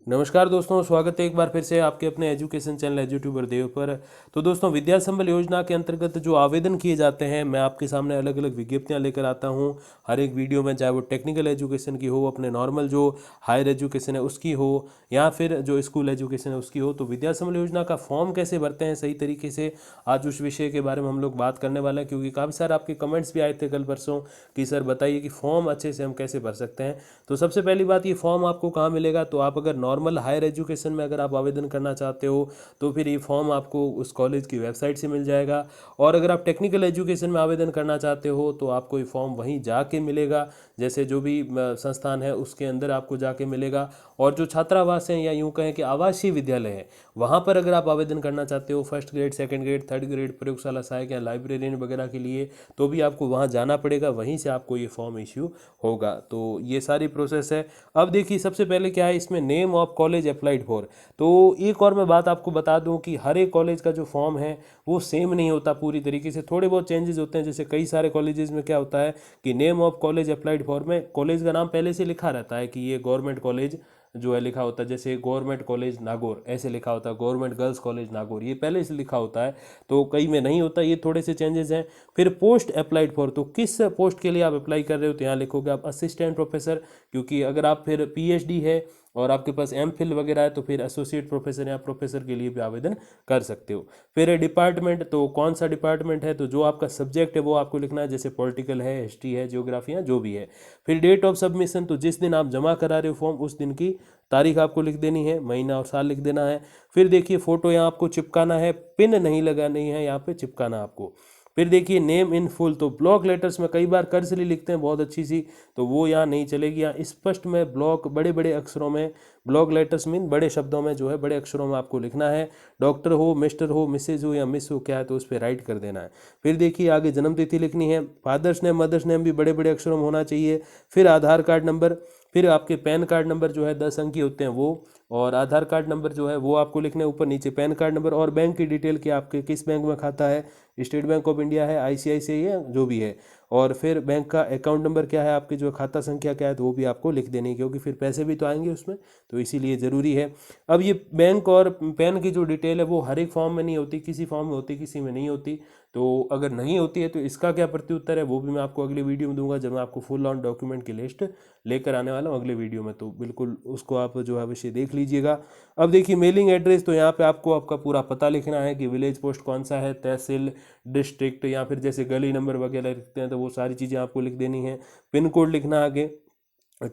नमस्कार दोस्तों, स्वागत है एक बार फिर से आपके अपने एजुकेशन चैनल एजुट्यूबर देव पर। तो दोस्तों, विद्या संबल योजना के अंतर्गत जो आवेदन किए जाते हैं, मैं आपके सामने अलग अलग विज्ञप्तियां लेकर आता हूं हर एक वीडियो में, चाहे वो टेक्निकल एजुकेशन की हो, अपने नॉर्मल जो हायर एजुकेशन है उसकी हो, या फिर जो स्कूल एजुकेशन है उसकी हो। तो विद्या संबल योजना का फॉर्म कैसे भरते हैं सही तरीके से, आज उस विषय के बारे में हम लोग बात करने वाले हैं, क्योंकि काफ़ी सारे आपके कमेंट्स भी आए थे कल परसों कि सर बताइए कि फॉर्म अच्छे से हम कैसे भर सकते हैं। तो सबसे पहली बात, ये फॉर्म आपको कहाँ मिलेगा? तो आप अगर नॉर्मल हायर एजुकेशन में अगर आप आवेदन करना चाहते हो तो फिर ये फॉर्म आपको उस कॉलेज की वेबसाइट से मिल जाएगा। और अगर आप टेक्निकल एजुकेशन में आवेदन करना चाहते हो तो आपको ये फॉर्म वहीं जाके मिलेगा, जैसे जो भी संस्थान है उसके अंदर आपको जाके मिलेगा। और जो छात्रावास हैं या यूँ कहें कि आवासीय विद्यालय है, वहाँ पर अगर आप आवेदन करना चाहते हो first grade, second grade, third grade, प्रयोगशाला सहायक या लाइब्रेरियन वगैरह के लिए, तो भी आपको वहाँ जाना पड़ेगा, वहीं से आपको ये फॉर्म इश्यू होगा। तो ये सारी प्रोसेस है। अब देखिए, सबसे पहले क्या है इसमें, name of college applied for. तो एक और मैं बात आपको बता दूं कि हर एक कॉलेज का जो फॉर्म है वो सेम नहीं होता पूरी तरीके से, थोड़े बहुत चेंजेस होते हैं। जैसे कई सारे कॉलेजेस में क्या होता है कि name of college applied for में कॉलेज का नाम पहले से लिखा रहता है कि ये गवर्नमेंट कॉलेज जो है लिखा होता है, जैसे गवर्नमेंट कॉलेज नागौर ऐसे लिखा होता है, गवर्नमेंट गर्ल्स कॉलेज नागौर ये पहले से लिखा होता है। तो कई में नहीं होता, ये थोड़े से चेंजेस हैं। फिर पोस्ट अप्लाइड फॉर, तो किस पोस्ट के लिए आप अप्लाई कर रहे हो, तो यहाँ लिखोगे आप असिस्टेंट प्रोफेसर, क्योंकि अगर आप फिर पीएचडी है और आपके पास एमफिल वगैरह है तो फिर एसोसिएट प्रोफेसर या प्रोफेसर के लिए भी आवेदन कर सकते हो। फिर डिपार्टमेंट, तो कौन सा डिपार्टमेंट है, तो जो आपका सब्जेक्ट है वो आपको लिखना है, जैसे पॉलिटिकल है, हिस्ट्री है, ज्योग्राफी है, जो भी है। फिर डेट ऑफ सबमिशन, तो जिस दिन आप जमा करा रहे हो फॉर्म उस दिन की तारीख आपको लिख देनी है, महीना और साल लिख देना है। फिर देखिए, फोटो यहाँ आपको चिपकाना है, पिन नहीं लगानी है, यहाँ पे चिपकाना आपको। फिर देखिए, नेम इन फुल, तो ब्लॉक लेटर्स में कई बार कर्सरी लिखते हैं बहुत अच्छी सी, तो वो यहाँ नहीं चलेगी। यहाँ स्पष्ट में ब्लॉक बड़े बड़े अक्षरों में, ब्लॉक लेटर्स मीन बड़े शब्दों में जो है बड़े अक्षरों में आपको लिखना है। डॉक्टर हो, मिस्टर हो, मिसेज हो या मिस हो, क्या है तो उस पर राइट कर देना है। फिर देखिए, आगे जन्म तिथि लिखनी है, फादर्स नेम मदर्स नेम भी बड़े बड़े अक्षरों में होना चाहिए। फिर आधार कार्ड नंबर, फिर आपके पैन कार्ड नंबर जो है 10 अंक के होते हैं वो, और आधार कार्ड नंबर जो है वो आपको लिखने ऊपर नीचे पैन कार्ड नंबर, और बैंक की डिटेल कि आपके किस बैंक में खाता है, स्टेट बैंक ऑफ इंडिया है, आईसीआईसीआई है, जो भी है। और फिर बैंक का अकाउंट नंबर क्या है, आपकी जो खाता संख्या क्या है, तो वो भी आपको लिख देनी है, क्योंकि फिर पैसे भी तो आएंगे उसमें, तो इसीलिए ज़रूरी है। अब ये बैंक और पैन की जो डिटेल है वो हर एक फॉर्म में नहीं होती, किसी फॉर्म में होती, किसी में नहीं होती। तो अगर नहीं होती है तो इसका क्या प्रत्युत्तर है वो भी मैं आपको अगले वीडियो में दूंगा, जब मैं आपको फुल ऑन डॉक्यूमेंट की लिस्ट लेकर आने वाला हूँ अगले वीडियो में, तो बिल्कुल उसको आप जो है अवश्य देख लीजिएगा। अब देखिए, मेलिंग एड्रेस, तो यहाँ पे आपको आपका पूरा पता लिखना है कि विलेज पोस्ट कौन सा है, तहसील, डिस्ट्रिक्ट, या फिर जैसे गली नंबर वगैरह लिखते हैं तो वो सारी चीज़ें आपको लिख देनी है। पिन कोड लिखना आगे,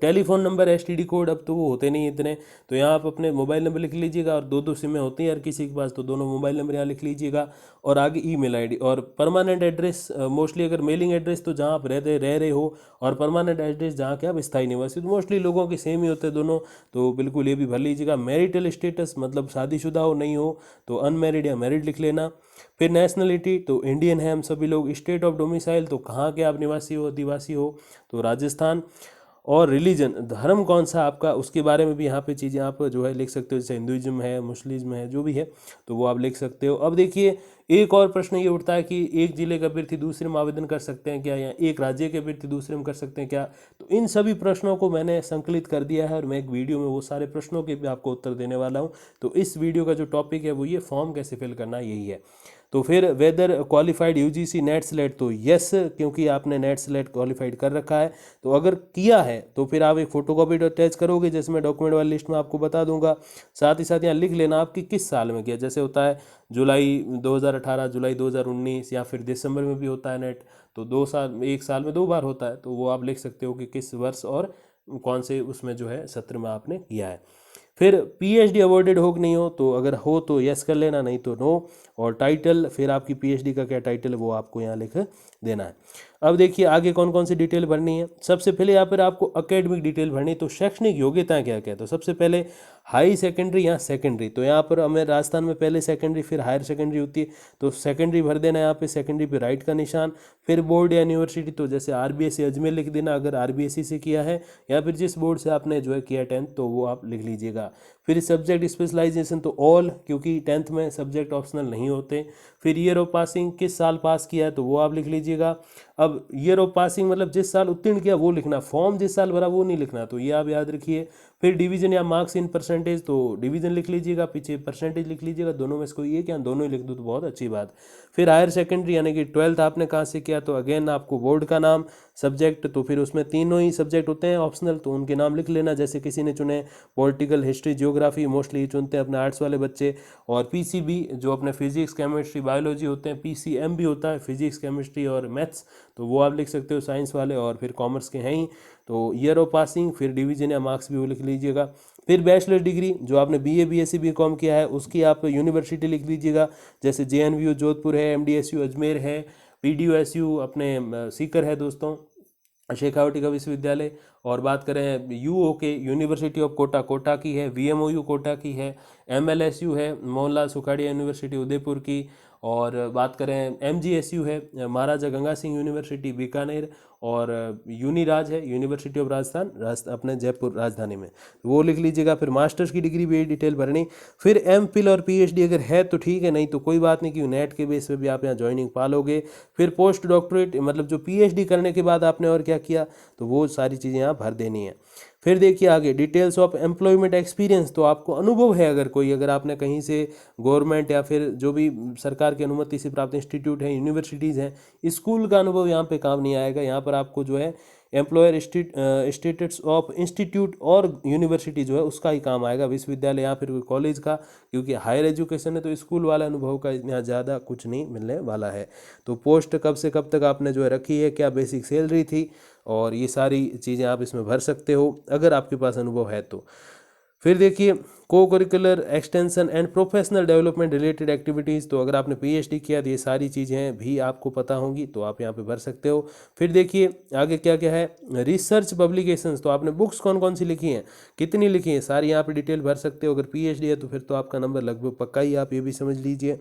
टेलीफोन नंबर, एसटीडी कोड, अब तो वो होते नहीं इतने, तो यहाँ आप अपने मोबाइल नंबर लिख लीजिएगा, और दो दो सिमें होती हैं हर किसी के पास, तो दोनों मोबाइल नंबर यहाँ लिख लीजिएगा। और आगे ईमेल आईडी और परमानेंट एड्रेस, मोस्टली अगर मेलिंग एड्रेस तो जहाँ आप रह रहे हो, और परमानेंट एड्रेस जहाँ के आप स्थायी निवासी, तो मोस्टली लोगों के सेम ही होते हैं दोनों, तो बिल्कुल ये भी भर लीजिएगा। मैरिटल स्टेटस, मतलब शादीशुदा हो नहीं हो तो अनमैरिड या मैरिड लिख लेना। फिर नेशनलिटी, तो इंडियन है हम सभी लोग। स्टेट ऑफ डोमिसाइल, तो कहाँ के आप निवासी हो, आदिवासी हो तो राजस्थान। और रिलीजन, धर्म कौन सा आपका, उसके बारे में भी यहाँ पे चीज़ें आप जो है लिख सकते हो, जैसे हिंदुइज्म है, मुस्लिम है, जो भी है तो वो आप लिख सकते हो। अब देखिए, एक और प्रश्न ये उठता है कि एक जिले के अभ्यर्थी दूसरे में आवेदन कर सकते हैं क्या, या एक राज्य के अभ्यर्थी दूसरे में कर सकते हैं क्या? तो इन सभी प्रश्नों को मैंने संकलित कर दिया है, और मैं एक वीडियो में वो सारे प्रश्नों के भी आपको उत्तर देने वाला हूँ। तो इस वीडियो का जो टॉपिक है वो ये फॉर्म कैसे फिल करना यही है। तो फिर whether qualified UGC NET SLET, तो यस, क्योंकि आपने नेट स्लेट क्वालिफाइड कर रखा है, तो अगर किया है तो फिर आप एक फोटोकॉपी अटैच करोगे, जैसे मैं डॉक्यूमेंट वाली लिस्ट में आपको बता दूंगा। साथ ही साथ यहाँ लिख लेना आपकी किस साल में किया, जैसे होता है जुलाई 2018, जुलाई 2019, या फिर दिसंबर में भी होता है नेट, तो 2 साल, एक साल में 2 बार होता है, तो वो आप लिख सकते हो कि किस वर्ष और कौन से उसमें जो है सत्र में आपने किया है। फिर पीएचडी अवॉर्डेड हो कि नहीं हो, तो अगर हो तो यस कर लेना, नहीं तो नो। और टाइटल, फिर आपकी पीएचडी का क्या टाइटल है वो आपको यहाँ लिख देना है। अब देखिए, आगे कौन कौन सी डिटेल भरनी है। सबसे पहले यहाँ पर आपको एकेडमिक डिटेल भरनी, तो शैक्षणिक योग्यता क्या क्या है, तो सबसे पहले हाई सेकेंडरी या सेकेंडरी, तो यहाँ पर हमें राजस्थान में पहले सेकेंडरी फिर हायर सेकेंडरी होती है, तो सेकेंडरी भर देना है यहाँ पे, सेकेंडरी पे राइट का निशान। फिर बोर्ड या यूनिवर्सिटी, तो जैसे आरबीएससी अजमेर लिख देना अगर आरबीएससी से किया है, या फिर जिस बोर्ड से आपने जो है किया 10th, तो वो आप लिख लीजिएगा। फिर सब्जेक्ट स्पेशलाइजेशन, तो ऑल, क्योंकि 10th में सब्जेक्ट ऑप्शनल नहीं होते। फिर ईयर ऑफ पासिंग, किस साल पास किया है, तो वो आप लिख लीजिएगा। अब ईयर ऑफ पासिंग मतलब जिस साल उत्तीर्ण किया वो लिखना, फॉर्म जिस साल भरा वो नहीं लिखना, तो ये आप याद रखिए। फिर डिवीजन या मार्क्स इन परसेंटेज, तो डिवीजन लिख लीजिएगा, पीछे परसेंटेज लिख लीजिएगा, दोनों में से कोई एक या दोनों ही लिख दो तो बहुत अच्छी बात। फिर हायर सेकेंडरी यानी कि 12th आपने कहाँ से किया, तो अगेन आपको बोर्ड का नाम, सब्जेक्ट, तो फिर उसमें तीनों ही सब्जेक्ट होते हैं ऑप्शनल, तो उनके नाम लिख लेना। जैसे किसी ने चुने पॉलिटिकल, हिस्ट्री, जियोग्राफी, मोस्टली चुनते हैं अपने आर्ट्स वाले बच्चे। और पीसीबी जो अपने फिजिक्स, केमिस्ट्री, बायोलॉजी होते हैं, पीसीएम भी होता है फिजिक्स, केमिस्ट्री और मैथ्स, तो वो आप लिख सकते हो साइंस वाले। और फिर कॉमर्स के हैं ही तो ईयर ऑफ पासिंग, फिर डिवीजन या मार्क्स भी वो लिख लीजिएगा। फिर बैचलर डिग्री जो आपने बीए, बीएससी, बीकॉम किया है उसकी आप यूनिवर्सिटी लिख लीजिएगा। जैसे जेएनयू जोधपुर है, एमडीएसयू अजमेर है, पीडीयूएसयू अपने सीकर है दोस्तों, शेखावटी का विश्वविद्यालय। और बात करें यूओके, यूनिवर्सिटी ऑफ कोटा, कोटा की है, वीएमओयू कोटा की है, एमएलएसयू है, मोहनलाल सुखाड़िया यूनिवर्सिटी उदयपुर की। और बात करें एमजीएसयू है, महाराजा गंगा सिंह यूनिवर्सिटी बीकानेर। और यूनिराज है, यूनिवर्सिटी ऑफ राजस्थान, अपने जयपुर राजधानी में, वो लिख लीजिएगा। फिर मास्टर्स की डिग्री भी डिटेल भरनी। फिर एमफिल और पीएचडी अगर है तो ठीक है, नहीं तो कोई बात नहीं कि नेट के बेस पे भी आप यहाँ ज्वाइनिंग पालोगे। फिर पोस्ट डॉक्टरेट मतलब जो पीएचडी करने के बाद आपने और क्या किया, तो वो सारी चीज़ें यहाँ भर देनी है। फिर देखिए आगे डिटेल्स ऑफ एम्प्लॉयमेंट एक्सपीरियंस, तो आपको अनुभव है अगर कोई, अगर आपने कहीं से गवर्नमेंट या फिर जो भी सरकार की अनुमति से प्राप्त इंस्टीट्यूट है, यूनिवर्सिटीज़ हैं, स्कूल का अनुभव यहाँ पे काम नहीं आएगा। यहाँ पर आपको जो है एम्प्लॉयर स्टेटस ऑफ इंस्टीट्यूट और यूनिवर्सिटी जो है उसका ही काम आएगा, विश्वविद्यालय या फिर कॉलेज का, क्योंकि हायर एजुकेशन है तो स्कूल वाला अनुभव का यहाँ ज़्यादा कुछ नहीं मिलने वाला है। तो पोस्ट कब से कब तक आपने जो है रखी है, क्या बेसिक सैलरी थी, और ये सारी चीज़ें आप इसमें भर सकते हो अगर आपके पास अनुभव है तो। फिर देखिए को curricular extension and professional development related activities, तो अगर आपने पीएचडी किया तो ये सारी चीज़ें भी आपको पता होंगी, तो आप यहाँ पे भर सकते हो। फिर देखिए आगे क्या क्या है, रिसर्च पब्लिकेशंस, तो आपने बुक्स कौन कौन सी लिखी हैं, कितनी लिखी हैं, सारी यहाँ पे डिटेल भर सकते हो। अगर पीएचडी है तो फिर तो आपका नंबर लगभग पक्का ही, आप ये भी समझ लीजिए।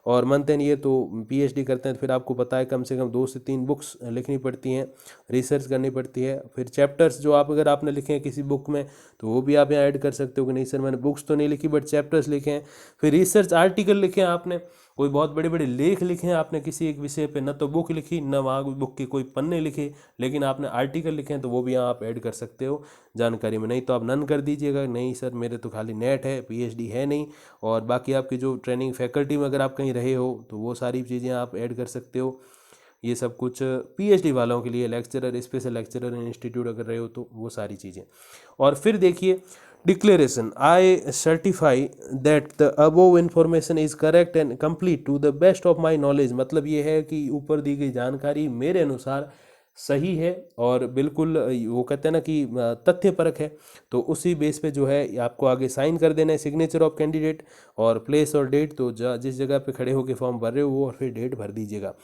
और मंथ एंड ईयर, तो पीएचडी करते हैं तो फिर आपको पता है कम से कम 2 से 3 बुक्स लिखनी पड़ती हैं, रिसर्च करनी पड़ती है। फिर चैप्टर्स जो आप अगर आपने लिखे हैं किसी बुक में तो वो भी आप यहाँ ऐड कर सकते हो कि नहीं सर मैंने बुक्स तो नहीं लिखी बट चैप्टर्स लिखे हैं। फिर रिसर्च आर्टिकल लिखे हैं आपने, कोई बहुत बड़े बड़े लेख लिखे हैं आपने किसी एक विषय पे, न तो बुक लिखी न वहाँ बुक के कोई पन्ने लिखे, लेकिन आपने आर्टिकल लिखे हैं तो वो भी यहाँ आप ऐड कर सकते हो जानकारी में। नहीं तो आप नन कर दीजिएगा, नहीं सर मेरे तो खाली नेट है, पीएचडी है नहीं। और बाकी आपकी जो ट्रेनिंग फैकल्टी में अगर आप कहीं रहे हो तो वो सारी चीज़ें आप ऐड कर सकते हो। ये सब कुछ पीएचडी वालों के लिए, lecturer, special lecturer in institute अगर रहे हो तो वो सारी चीज़ें। और फिर देखिए declaration, I certify that the above information is correct and complete to the best of my knowledge, मतलब ये है कि ऊपर दी गई जानकारी मेरे अनुसार सही है और बिल्कुल वो कहते हैं ना कि तथ्यपरक है, तो उसी बेस पे जो है आपको आगे साइन कर देना है, सिग्नेचर ऑफ कैंडिडेट और प्लेस और डेट, तो जिस जगह पे खड़े होकर फॉर्म भर रहे हो वो और फिर डेट भर दीजिएगा।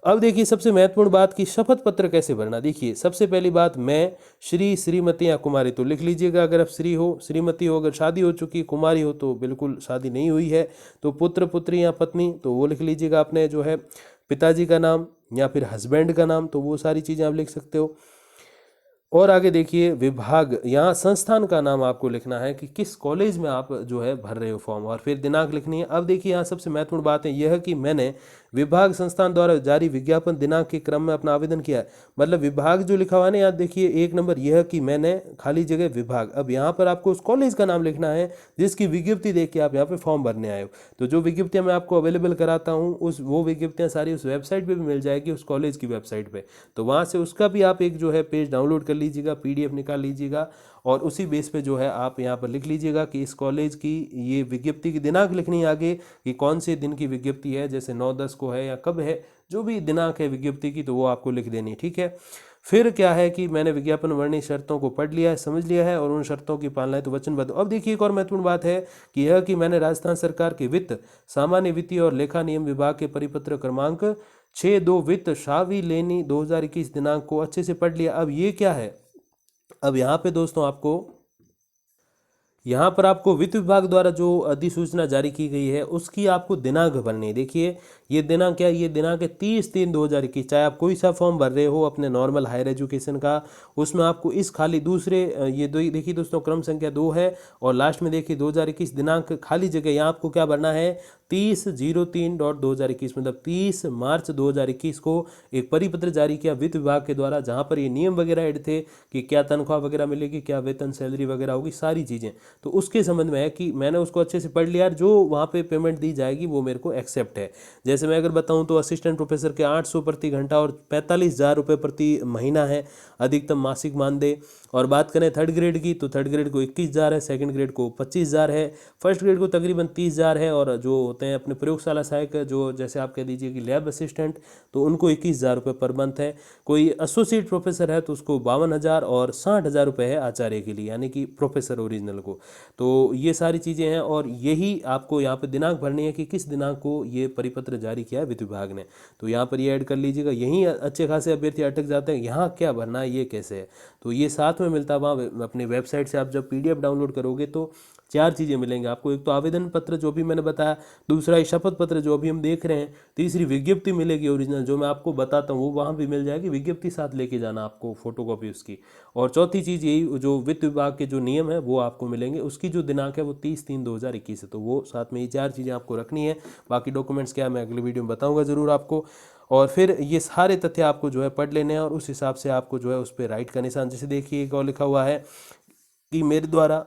अब देखिए सबसे महत्वपूर्ण बात कि शपथ पत्र कैसे भरना। देखिए सबसे पहली बात, मैं श्री, श्रीमती या कुमारी, तो लिख लीजिएगा अगर आप श्री हो, श्रीमती हो अगर शादी हो चुकी, कुमारी हो तो बिल्कुल शादी नहीं हुई है, तो पुत्र, पुत्री या पत्नी तो वो लिख लीजिएगा अपने जो है पिताजी का नाम या फिर हस्बैंड का नाम, तो वो सारी चीज़ें आप लिख सकते हो। और आगे देखिए विभाग, यहाँ संस्थान का नाम आपको लिखना है कि किस कॉलेज में आप जो है भर रहे हो फॉर्म, और फिर दिनांक लिखनी है। अब देखिए यहाँ सबसे महत्वपूर्ण बात है यह कि मैंने विभाग संस्थान द्वारा जारी विज्ञापन दिनांक के क्रम में अपना आवेदन किया है, मतलब विभाग जो लिखा हुआ है ना यहाँ देखिए 1 नंबर, यह कि मैंने खाली जगह विभाग, अब यहाँ पर आपको उस कॉलेज का नाम लिखना है जिसकी विज्ञप्ति देख के आप यहाँ पे फॉर्म भरने आए हो। तो जो विज्ञप्तियाँ मैं आपको अवेलेबल कराता हूँ वो विज्ञप्तियाँ सारी उस वेबसाइट पर भी मिल जाएगी, उस कॉलेज की वेबसाइट पर, तो वहाँ से उसका भी आप एक जो है पेज डाउनलोड कर लीजिएगा, पीडीएफ निकाल लीजिएगा और उसी बेस पे जो है आप यहाँ पर लिख लीजिएगा कि इस कॉलेज की ये विज्ञप्ति की दिनांक लिखनी है आगे कि कौन से दिन की विज्ञप्ति है, जैसे 9/10 को है या कब है, जो भी दिनांक है विज्ञप्ति की तो वो आपको लिख देनी, ठीक है। फिर क्या है कि मैंने विज्ञापन वर्णित शर्तों को पढ़ लिया है, समझ लिया है और उन शर्तों की पालना है तो वचनबद्ध। अब देखिए एक और महत्वपूर्ण बात है कि यह कि मैंने राजस्थान सरकार के वित्त, सामान्य वित्तीय और लेखा नियम विभाग के परिपत्र क्रमांक 6/2 वित्त शावी लेनी 2021 दिनांक को अच्छे से पढ़ लिया। अब ये क्या है, अब यहाँ पे दोस्तों आपको यहाँ पर आपको वित्त विभाग द्वारा जो अधिसूचना जारी की गई है उसकी आपको दिनांक भरनी है। देखिए ये दिनांक क्या है, ये दिनांक है 30/3/2021। चाहे आप कोई सा फॉर्म भर रहे हो अपने नॉर्मल हायर एजुकेशन का, उसमें आपको इस खाली दूसरे ये दो देखिए दोस्तों, क्रम संख्या 2 है और लास्ट में देखिए 2021 दिनांक खाली जगह, यहाँ आपको क्या भरना है 30/03/2021, मतलब 30 मार्च 2021 को एक परिपत्र जारी किया वित्त विभाग के द्वारा, जहाँ पर ये नियम वगैरह ऐड थे कि क्या तनख्वाह वगैरह मिलेगी, क्या वेतन सैलरी वगैरह होगी, सारी चीज़ें। तो उसके संबंध में है कि मैंने उसको अच्छे से पढ़ लिया और जो वहाँ पे पेमेंट दी जाएगी वो मेरे को एक्सेप्ट है। जैसे मैं अगर बताऊँ तो असिस्टेंट प्रोफेसर के 800 प्रति घंटा और 45,000 रुपये प्रति महीना है अधिकतम मासिक मानदेय। और बात करें थर्ड ग्रेड की, तो थर्ड ग्रेड को 21,000 है, सेकंड ग्रेड को 25,000 है, फर्स्ट ग्रेड को तकरीबन 30,000 है, और जो होते हैं अपने प्रयोगशाला सहायक जो जैसे आप कह दीजिए कि लैब असिस्टेंट, तो उनको 21,000 रुपये पर मंथ है। कोई एसोसिएट प्रोफेसर है तो उसको 52,000 और 60,000 रुपये है आचार्य के लिए, यानी कि प्रोफेसर ओरिजिनल को। तो ये सारी चीज़ें हैं और यही आपको यहाँ पे दिनांक भरनी है कि किस दिनांक को ये परिपत्र जारी किया है वित्त विभाग ने। तो यहाँ पर ये ऐड कर लीजिएगा। यहीं अच्छे खासे अभ्यर्थी अटक जाते हैं, यहाँ क्या भरना है, ये कैसे है, तो ये साथ में मिलता है। वहाँ अपनी वेबसाइट से आप जब PDF डाउनलोड करोगे तो 4 चीज़ें मिलेंगी आपको। एक तो आवेदन पत्र जो भी मैंने बताया, दूसरा ये शपथ पत्र जो अभी हम देख रहे हैं, तीसरी विज्ञप्ति मिलेगी ओरिजिनल जो मैं आपको बताता हूँ, वो वहाँ भी मिल जाएगी, विज्ञप्ति साथ लेके जाना आपको फोटोकॉपी उसकी। और चौथी चीज़ यही जो वित्त विभाग के जो नियम है वो आपको मिलेंगे, उसकी जो दिनांक है वो 30/3/2021 है, तो वो साथ में ये 4 चीज़ें आपको रखनी है। बाकी डॉक्यूमेंट्स क्या है मैं अगले वीडियो में बताऊँगा ज़रूर आपको। और फिर ये सारे तथ्य आपको जो है पढ़ लेने हैं और उस हिसाब से आपको जो है उस पर राइट का निशान, जैसे देखिए एक और लिखा हुआ है कि मेरे द्वारा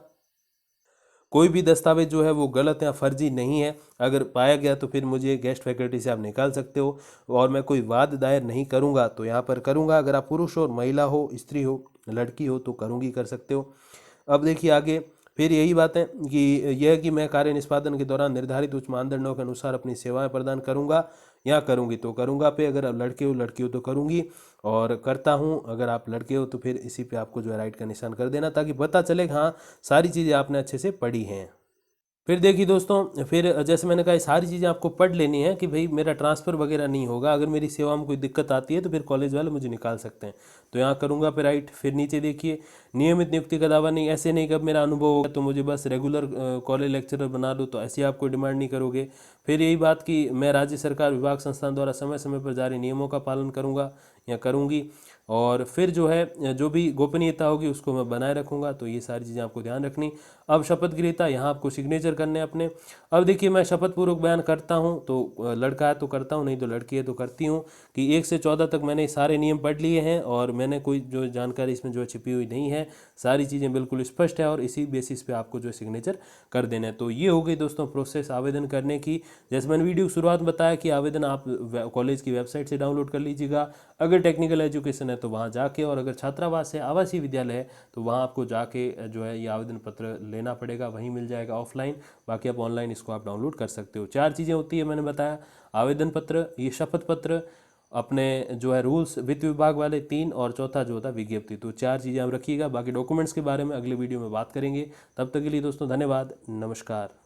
कोई भी दस्तावेज जो है वो गलत या फर्जी नहीं है, अगर पाया गया तो फिर मुझे गेस्ट फैकल्टी से आप निकाल सकते हो, और मैं कोई वाद दायर नहीं करूंगा तो यहाँ पर करूंगा। अगर आप पुरुष और महिला हो, स्त्री हो, लड़की हो तो करूंगी, कर सकते हो। अब देखिए आगे फिर यही बात है कि यह कि मैं कार्य निष्पादन के दौरान निर्धारित उच्च मानदंडों के अनुसार अपनी सेवाएं प्रदान करूंगा या करूंगी, तो करूंगा पे अगर आप लड़की हो तो करूंगी, और करता हूं अगर आप लड़के हो तो फिर इसी पे आपको जो है राइट का निशान कर देना, ताकि पता चले कि हाँ सारी चीज़ें आपने अच्छे से पढ़ी हैं। फिर देखिए दोस्तों, फिर जैसे मैंने कहा ये सारी चीज़ें आपको पढ़ लेनी है कि भाई मेरा ट्रांसफ़र वगैरह नहीं होगा, अगर मेरी सेवा में कोई दिक्कत आती है तो फिर कॉलेज वाले मुझे निकाल सकते हैं, तो यहाँ करूँगा पे राइट। फिर नीचे देखिए नियमित नियुक्ति का दावा नहीं, ऐसे नहीं कि अब मेरा अनुभव होगा तो मुझे बस रेगुलर कॉलेज लेक्चरर बना दो, तो ऐसी आप कोई डिमांड नहीं करोगे। फिर यही बात कि मैं राज्य सरकार विभाग संस्थान द्वारा समय समय पर जारी नियमों का पालन करूँगा या करूँगी, और फिर जो है जो भी गोपनीयता होगी उसको मैं बनाए रखूँगा, तो ये सारी चीज़ें आपको ध्यान रखनी। अब शपथ गृहीता, यहाँ आपको सिग्नेचर करने हैं अपने। अब देखिए मैं शपथ पूर्वक बयान करता हूँ, तो लड़का है तो करता हूँ, नहीं तो लड़की है तो करती हूँ, कि 1 से 14 तक मैंने सारे नियम पढ़ लिए हैं और मैंने कोई जो जानकारी इसमें जो छिपी हुई नहीं है, सारी चीज़ें बिल्कुल स्पष्ट है, और इसी बेसिस पे आपको जो सिग्नेचर कर देना है। तो ये हो गई दोस्तों प्रोसेस आवेदन करने की। जैसे मैंने वीडियो की शुरुआत में बताया कि आवेदन आप कॉलेज की वेबसाइट से डाउनलोड कर लीजिएगा, अगर टेक्निकल एजुकेशन है तो वहाँ जाके, और अगर छात्रावास है, आवासीय विद्यालय है, तो वहाँ आपको जाके जो है ये आवेदन पत्र लेना पड़ेगा, वहीं मिल जाएगा ऑफलाइन। बाकी आप ऑनलाइन इसको आप डाउनलोड कर सकते हो। 4 चीज़ें होती है मैंने बताया, आवेदन पत्र, ये शपथ पत्र, अपने जो है रूल्स वित्त विभाग वाले 3, और चौथा जो होता है विज्ञप्ति। तो 4 चीज़ें आप रखिएगा। बाकी डॉक्यूमेंट्स के बारे में अगले वीडियो में बात करेंगे। तब तक के लिए दोस्तों धन्यवाद, नमस्कार।